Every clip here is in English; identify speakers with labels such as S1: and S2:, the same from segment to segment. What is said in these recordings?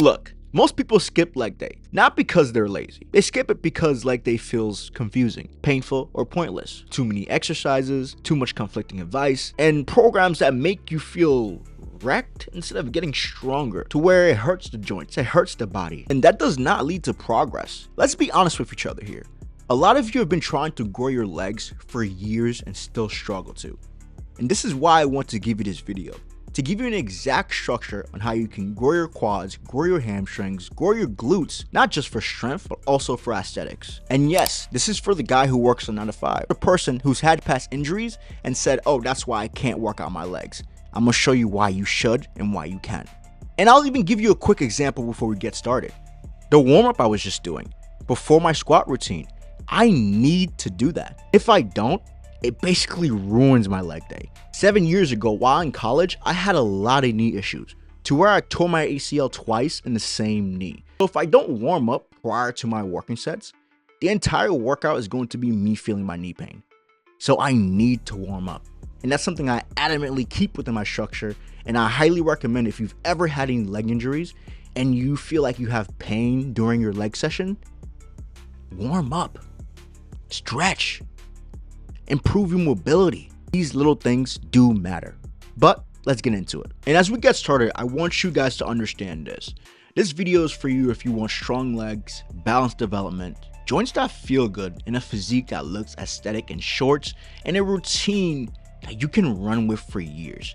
S1: Look, most people skip leg day, not because they're lazy. They skip it because leg day feels confusing, painful, or pointless. Too many exercises, too much conflicting advice, and programs that make you feel wrecked instead of getting stronger, to where it hurts the joints, it hurts the body, and that does not lead to progress. Let's be honest with each other here. A lot of you have been trying to grow your legs for years and still struggle to. And this is why I want to give you this video, to give you an exact structure on how you can grow your quads, grow your hamstrings, grow your glutes, not just for strength, but also for aesthetics. And yes, this is for the guy who works a 9 to 5, the person who's had past injuries and said, oh, that's why I can't work out my legs. I'm gonna show you why you should and why you can. And I'll even give you a quick example before we get started. The warm-up I was just doing, before my squat routine, I need to do that. If I don't, it basically ruins my leg day. 7 years ago, while in college, I had a lot of knee issues, to where I tore my ACL twice in the same knee. So if I don't warm up prior to my working sets, the entire workout is going to be me feeling my knee pain. So I need to warm up. And that's something I adamantly keep within my structure, and I highly recommend if you've ever had any leg injuries and you feel like you have pain during your leg session, warm up, stretch, improve your mobility. These little things do matter. But let's get into it. And as we get started, I want you guys to understand this. This video is for you if you want strong legs, balanced development, joints that feel good, and a physique that looks aesthetic in shorts, and a routine that you can run with for years.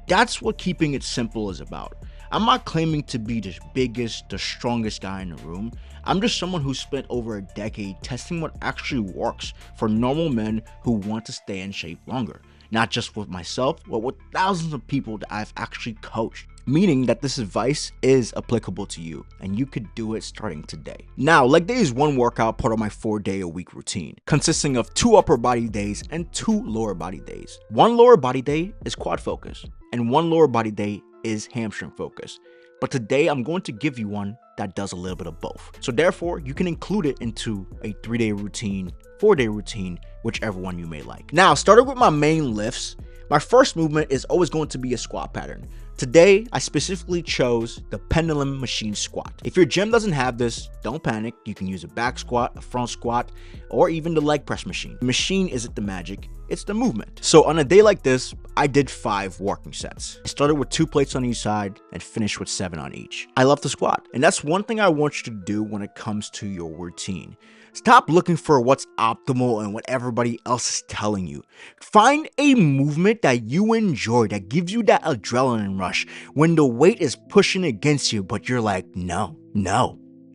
S1: That's what keeping it simple is about. I'm not claiming to be the biggest, the strongest guy in the room. I'm just someone who spent over a decade testing what actually works for normal men who want to stay in shape longer. Not just with myself, but with thousands of people that I've actually coached. Meaning that this advice is applicable to you, and you could do it starting today. Now, leg day is one workout part of my 4-day-a-week routine, consisting of 2 upper body days and 2 lower body days. One lower body day is quad focus, and one lower body day is hamstring focus. But today I'm going to give you one that does a little bit of both. So therefore, you can include it into a 3-day routine, 4-day routine, whichever one you may like. Now, starting with my main lifts, my first movement is always going to be a squat pattern. Today, I specifically chose the pendulum machine squat. If your gym doesn't have this, don't panic. You can use a back squat, a front squat, or even the leg press machine. The machine isn't the magic, it's the movement. So on a day like this, I did 5 working sets. I started with 2 plates on each side and finished with 7 on each. I love to squat, and that's one thing I want you to do when it comes to your routine. Stop looking for what's optimal and what everybody else is telling you. Find a movement that you enjoy, that gives you that adrenaline rush when the weight is pushing against you, but you're like, no,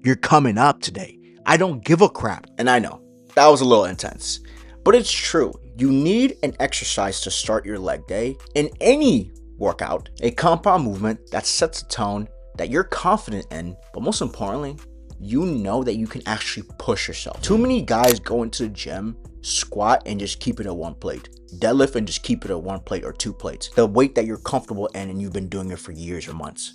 S1: you're coming up today. I don't give a crap. And I know, that was a little intense, but it's true. You need an exercise to start your leg day. In any workout, a compound movement that sets a tone that you're confident in, but most importantly, you know that you can actually push yourself. Too many guys go into the gym, squat, and just keep it at 1 plate. Deadlift and just keep it at 1 plate or 2 plates. The weight that you're comfortable in and you've been doing it for years or months.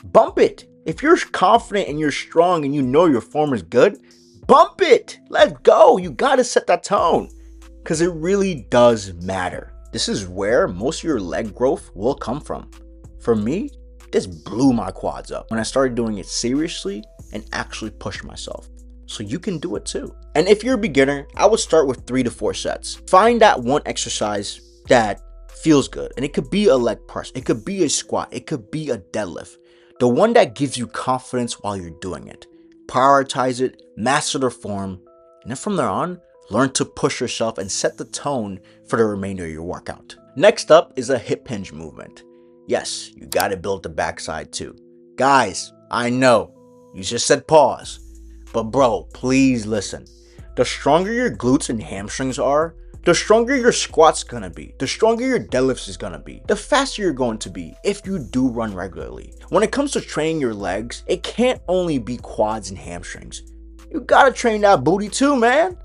S1: Bump it. If you're confident and you're strong and you know your form is good, bump it. Let's go. You gotta set that tone, because it really does matter. This is where most of your leg growth will come from. For me, this blew my quads up when I started doing it seriously and actually pushed myself. So you can do it too. And if you're a beginner, I would start with 3 to 4 sets. Find that one exercise that feels good. And it could be a leg press, it could be a squat, it could be a deadlift. The one that gives you confidence while you're doing it. Prioritize it, master the form, and then from there on, learn to push yourself and set the tone for the remainder of your workout. Next up is a hip hinge movement. Yes, you gotta build the backside too. Guys, I know, you just said pause, but bro, please listen. The stronger your glutes and hamstrings are, the stronger your squat's gonna be, the stronger your deadlifts is gonna be, the faster you're going to be if you do run regularly. When it comes to training your legs, it can't only be quads and hamstrings. You gotta train that booty too, man.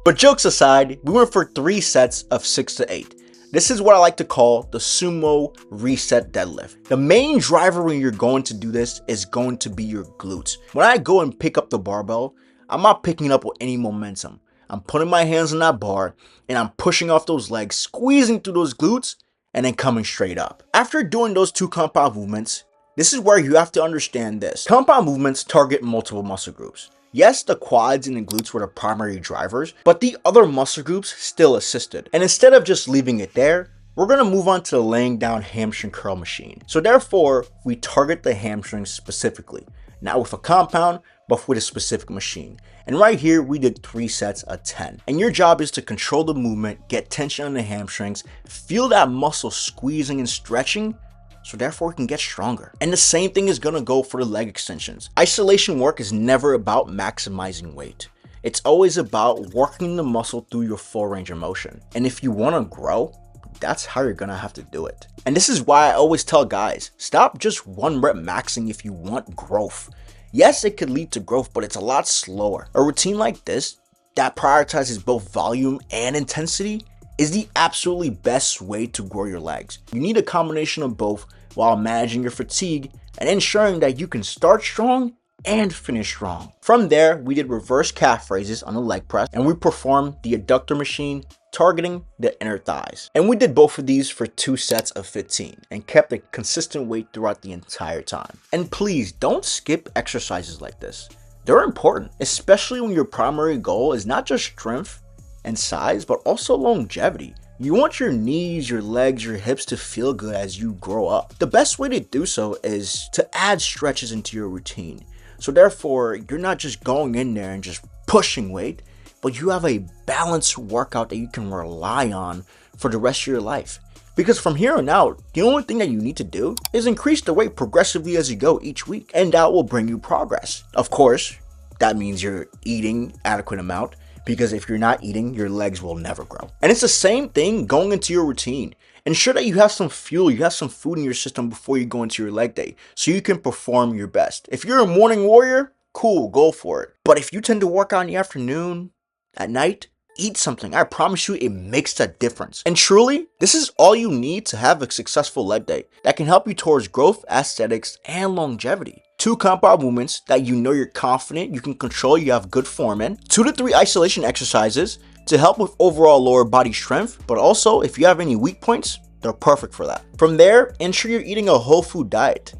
S1: But jokes aside, we went for 3 sets of 6 to 8. This is what I like to call the sumo reset deadlift. The main driver when you're going to do this is going to be your glutes. When I go and pick up the barbell, I'm not picking it up with any momentum. I'm putting my hands on that bar and I'm pushing off those legs, squeezing through those glutes, and then coming straight up. After doing those 2 compound movements, this is where you have to understand this. Compound movements target multiple muscle groups. Yes, the quads and the glutes were the primary drivers, but the other muscle groups still assisted. And instead of just leaving it there, we're going to move on to the laying down hamstring curl machine. So therefore, we target the hamstrings specifically, not with a compound, but with a specific machine. And right here, we did 3 sets of 10. And your job is to control the movement, get tension on the hamstrings, feel that muscle squeezing and stretching, so therefore we can get stronger. And the same thing is gonna go for the leg extensions. Isolation work is never about maximizing weight. It's always about working the muscle through your full range of motion. And if you wanna grow, that's how you're gonna have to do it. And this is why I always tell guys, stop just 1 rep maxing if you want growth. Yes, it could lead to growth, but it's a lot slower. A routine like this that prioritizes both volume and intensity is the absolutely best way to grow your legs. You need a combination of both while managing your fatigue and ensuring that you can start strong and finish strong. From there, we did reverse calf raises on the leg press, and we performed the adductor machine targeting the inner thighs. And we did both of these for 2 sets of 15 and kept a consistent weight throughout the entire time. And please don't skip exercises like this. They're important, especially when your primary goal is not just strength and size, but also longevity. You want your knees, your legs, your hips to feel good as you grow up. The best way to do so is to add stretches into your routine. So therefore, you're not just going in there and just pushing weight, but you have a balanced workout that you can rely on for the rest of your life. Because from here on out, the only thing that you need to do is increase the weight progressively as you go each week, and that will bring you progress. Of course, that means you're eating adequate amount, because if you're not eating, your legs will never grow. And it's the same thing going into your routine. Ensure that you have some fuel, you have some food in your system before you go into your leg day, so you can perform your best. If you're a morning warrior, cool, go for it. But if you tend to work out in the afternoon, at night, eat something. I promise you it makes that difference. And truly, this is all you need to have a successful leg day that can help you towards growth, aesthetics, and longevity. 2 compound movements that you know you're confident you can control, you have good form in. 2 to 3 isolation exercises to help with overall lower body strength, but also if you have any weak points, they're perfect for that. From there, ensure you're eating a whole food diet.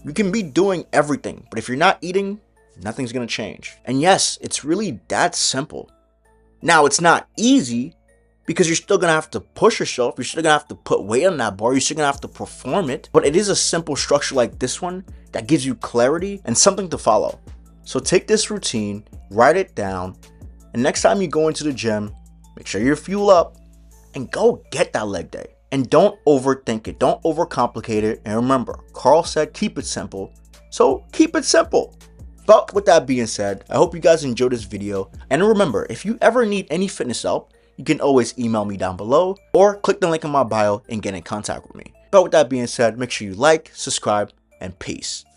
S1: You can be doing everything, but if you're not eating, nothing's gonna change. And yes, it's really that simple. Now, it's not easy because you're still gonna have to push yourself, you're still gonna have to put weight on that bar, you're still gonna have to perform it, but it is a simple structure like this one that gives you clarity and something to follow. So take this routine, write it down, and next time you go into the gym, make sure you're fueled up and go get that leg day. And don't overthink it, don't overcomplicate it, and remember, Karl said keep it simple, so keep it simple. But with that being said, I hope you guys enjoyed this video, and remember, if you ever need any fitness help, you can always email me down below or click the link in my bio and get in contact with me. But with that being said, make sure you like, subscribe, and peace.